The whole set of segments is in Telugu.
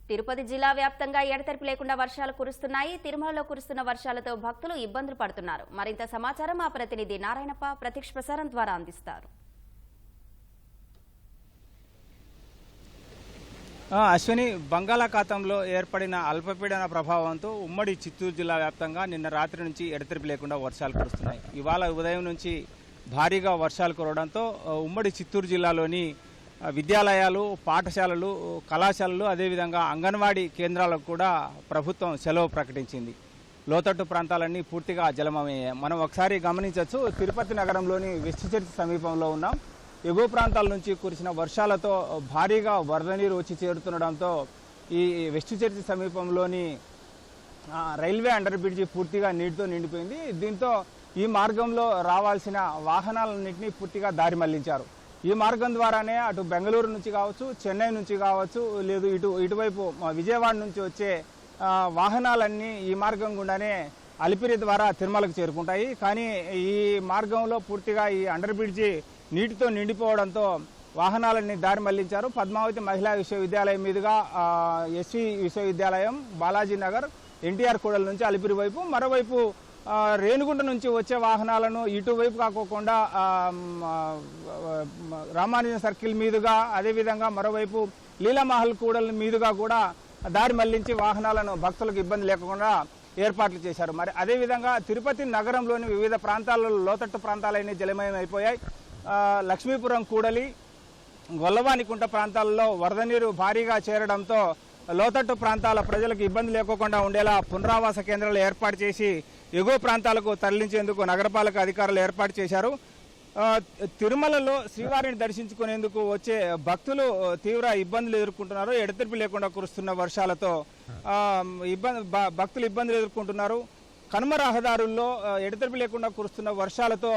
తిరుపతి జిల్లా వ్యాప్తంగా ఎడతెరిపి లేకుండా వర్షాలు కురుస్తున్నాయి. తిరుమలలో కురుస్తున్న వర్షాలతో భక్తులు ఇబ్బందులు పడుతున్నారు. మరింత సమాచారం మా ప్రతినిధి నారాయణప్ప ప్రత్యక్ష ప్రసారం ద్వారా అందిస్తారు. అశ్విని, బంగాళాఖాతంలో ఏర్పడిన అల్పపీడన ప్రభావంతో ఉమ్మడి చిత్తూరు జిల్లా వ్యాప్తంగా నిన్న రాత్రి నుంచి ఎడతెరిపి లేకుండా వర్షాలు కురుస్తున్నాయి. ఇవాళ ఉదయం నుంచి భారీగా వర్షాలు కురవడంతో ఉమ్మడి చిత్తూరు జిల్లాలోని విద్యాలయాలు, పాఠశాలలు, కళాశాలలు, అదేవిధంగా అంగన్వాడీ కేంద్రాలకు కూడా ప్రభుత్వం సెలవు ప్రకటించింది. లోతట్టు ప్రాంతాలన్నీ పూర్తిగా జలమయ్యాయి. మనం ఒకసారి గమనించవచ్చు, తిరుపతి నగరంలోని వెస్ట్ చర్చి సమీపంలో ఉన్నాం. ఎగువ ప్రాంతాల నుంచి కురిసిన వర్షాలతో భారీగా వరద నీరు వచ్చి చేరుతుండడంతో ఈ వెస్ట్ చర్చి సమీపంలోని రైల్వే అండర్ బ్రిడ్జి పూర్తిగా నీటితో నిండిపోయింది. దీంతో ఈ మార్గంలో రావాల్సిన వాహనాలన్నింటినీ పూర్తిగా దారి మళ్లించారు. ఈ మార్గం ద్వారానే అటు బెంగళూరు నుంచి కావచ్చు, చెన్నై నుంచి కావచ్చు, లేదు ఇటువైపు విజయవాడ నుంచి వచ్చే వాహనాలన్నీ ఈ మార్గం గుండానే అలిపిరి ద్వారా తిరుమలకు చేరుకుంటాయి. కానీ ఈ మార్గంలో పూర్తిగా ఈ అండర్ బ్రిడ్జి నీటితో నిండిపోవడంతో వాహనాలన్నీ దారి మళ్లించారు. పద్మావతి మహిళా విశ్వవిద్యాలయం మీదుగా ఎస్వి విశ్వవిద్యాలయం, బాలాజీ నగర్, ఎన్టీఆర్ కూడల నుంచి అలిపిరి వైపు, మరోవైపు రేణుగుంట నుంచి వచ్చే వాహనాలను ఇటువైపు కాకోకుండా రామానుజన్ సర్కిల్ మీదుగా, అదేవిధంగా మరోవైపు లీలామహల్ కూడల మీదుగా కూడా దారి మళ్లించి వాహనాలను భక్తులకు ఇబ్బంది లేకుండా ఏర్పాట్లు చేశారు. మరి అదేవిధంగా తిరుపతి నగరంలోని వివిధ ప్రాంతాలలో లోతట్టు ప్రాంతాలన్నీ జలమయం అయిపోయాయి. లక్ష్మీపురం, కూడలి, గొల్లవానికుంట ప్రాంతాలలో వరద నీరు భారీగా చేరడంతో లోతట్టు ప్రాంతాల ప్రజలకు ఇబ్బంది లేకోకుండా ఉండేలా పునరావాస కేంద్రాలు ఏర్పాటు చేసి ఎగువ ప్రాంతాలకు తరలించేందుకు నగరపాలక అధికారులు ఏర్పాటు చేశారు. తిరుమలలో శ్రీవారిని దర్శించుకునేందుకు వచ్చే భక్తులు తీవ్ర ఇబ్బందులు ఎదుర్కొంటున్నారు. ఎడతెరిపి లేకుండా కురుస్తున్న వర్షాలతో భక్తులు ఇబ్బందులు ఎదుర్కొంటున్నారు. కనుమ రహదారుల్లో ఎడతెరిపి లేకుండా కురుస్తున్న వర్షాలతో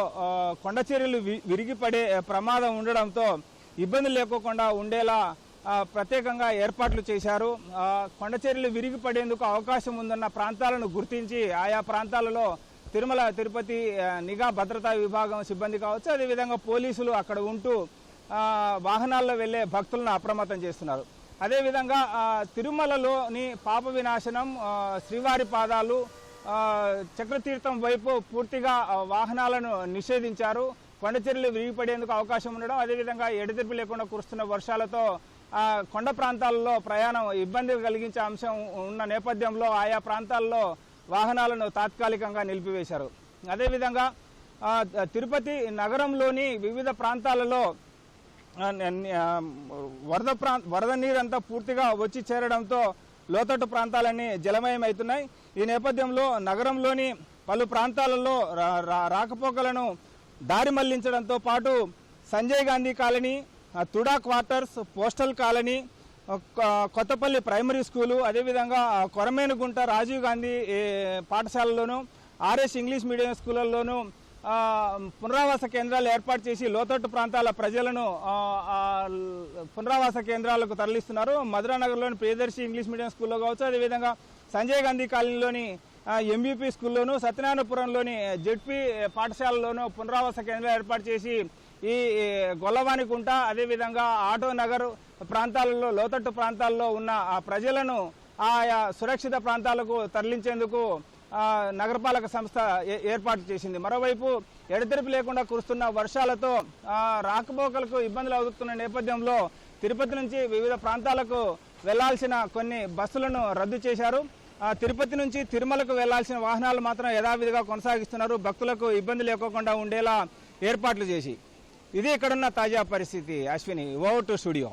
కొండచర్యలు విరిగిపడే ప్రమాదం ఉండడంతో ఇబ్బందులు లేకోకుండా ఉండేలా ప్రత్యేకంగా ఏర్పాట్లు చేశారు. కొండచర్యలు విరిగిపడేందుకు అవకాశం ఉందన్న ప్రాంతాలను గుర్తించి ఆయా ప్రాంతాలలో తిరుమల తిరుపతి నిఘా భద్రతా విభాగం సిబ్బంది కావచ్చు, అదేవిధంగా పోలీసులు అక్కడ ఉంటూ వాహనాల్లో వెళ్లే భక్తులను అప్రమత్తం చేస్తున్నారు. అదేవిధంగా తిరుమలలోని పాప వినాశనం, శ్రీవారి పాదాలు, చక్రతీర్థం వైపు పూర్తిగా వాహనాలను నిషేధించారు. కొండచర్యలు విరిగిపడేందుకు అవకాశం ఉండడం, అదేవిధంగా ఎడతెరిపి లేకుండా కురుస్తున్న వర్షాలతో కొండ ప్రాంతాల్లో ప్రయాణం ఇబ్బంది కలిగించే అంశం ఉన్న నేపథ్యంలో ఆయా ప్రాంతాల్లో వాహనాలను తాత్కాలికంగా నిలిపివేశారు. అదేవిధంగా తిరుపతి నగరంలోని వివిధ ప్రాంతాలలో వరద నీరంతా పూర్తిగా వచ్చి చేరడంతో లోతట్టు ప్రాంతాలన్నీ జలమయం అవుతున్నాయి. ఈ నేపథ్యంలో నగరంలోని పలు ప్రాంతాలలో రాకపోకలను దారి మళ్లించడంతో పాటు Sanjay Gandhi colony, TUDA quarters, postal colony, Kothapalli primary school, అదేవిధంగా కొరమేనుగుంట రాజీవ్ గాంధీ పాఠశాలలోను, ఆర్ఎస్ ఇంగ్లీష్ మీడియం స్కూళ్ళలోనూ పునరావాస కేంద్రాలు ఏర్పాటు చేసి లోతట్టు ప్రాంతాల ప్రజలను పునరావాస కేంద్రాలకు తరలిస్తున్నారు. మధురానగర్లోని ప్రియదర్శి ఇంగ్లీష్ మీడియం స్కూల్లో కావచ్చు, అదేవిధంగా సంజయ్ గాంధీ కాలనీలోని ఎంబీపీ స్కూల్లోను, సత్యనారాయణపురంలోని జెడ్పీ పాఠశాలలోనూ పునరావాస కేంద్రాలు ఏర్పాటు చేసి ఈ గొల్లవానికుంట, అదేవిధంగా ఆటో నగర్ ప్రాంతాలలో లోతట్టు ప్రాంతాల్లో ఉన్న ఆ ప్రజలను ఆయా సురక్షిత ప్రాంతాలకు తరలించేందుకు నగరపాలక సంస్థ ఏర్పాటు చేసింది. మరోవైపు ఎడతెరిపి లేకుండా కురుస్తున్న వర్షాలతో రాకపోకలకు ఇబ్బందులు అవుతున్న నేపథ్యంలో తిరుపతి నుంచి వివిధ ప్రాంతాలకు వెళ్లాల్సిన కొన్ని బస్సులను రద్దు చేశారు. తిరుపతి నుంచి తిరుమలకు వెళ్లాల్సిన వాహనాలు మాత్రం యథావిధిగా కొనసాగిస్తున్నారు, భక్తులకు ఇబ్బంది లేకోకుండా ఉండేలా ఏర్పాట్లు చేసి. ఇది ఇక్కడున్న తాజా పరిస్థితి. Ashwini, over to studio.